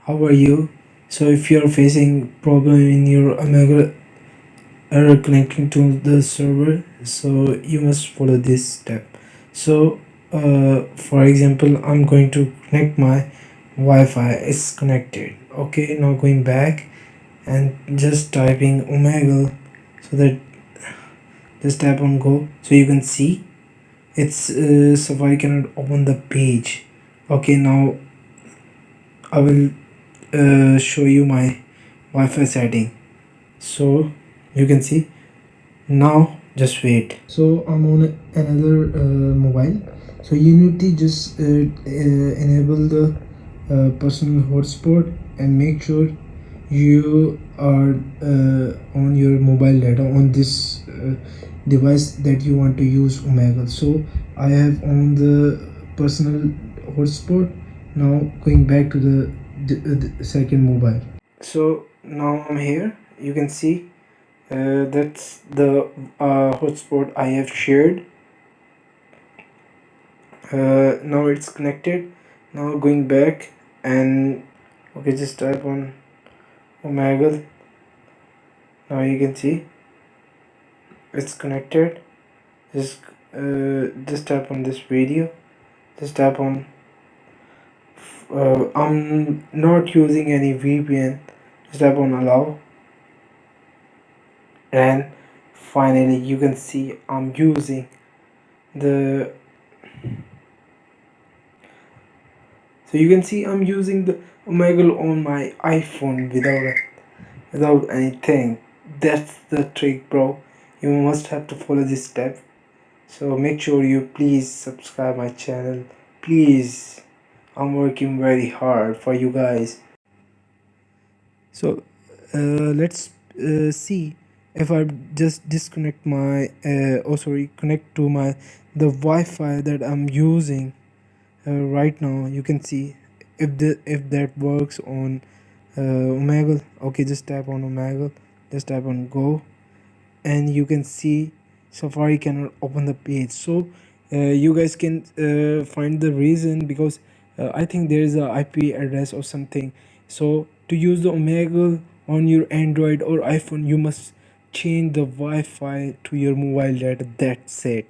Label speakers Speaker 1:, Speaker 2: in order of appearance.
Speaker 1: how are you? So if you're facing problem in your Omegle error connecting to the server, so you must follow this step. So for example, I'm going to connect my Wi-Fi. It's connected. Okay, now going back and just typing Omegle, so that just tap on go, so you can see it's Safari cannot open the page. Okay, now I will show you my Wi-Fi setting, so you can see. Now just wait. So I'm on another mobile, so you need to just enable the personal hotspot and make sure you are on your mobile data on this device that you want to use Omegle. So I have on the personal hotspot. Now going back to the second mobile. So now I'm here. You can see that's the hotspot I have shared. Now it's connected. Now going back and okay, just type on Omegle. Now you can see it's connected. Just just tap on this video. Just tap on. I'm not using any VPN. Just tap on allow, and finally you can see I'm using the. So you can see I'm using the Omegle on my iPhone without anything. That's the trick, bro. You must have to follow this step. So make sure you please subscribe my channel. Please. I'm working very hard for you guys. So let's see if I just disconnect my connect to my the Wi-Fi that I'm using right now. You can see if that works on Omegle. Okay, just tap on Omegle, just tap on go, and you can see Safari cannot open the page. So you guys can find the reason, because I think there is a IP address or something. So to use the Omegle on your Android or iPhone, you must change the Wi-Fi to your mobile data. That's it.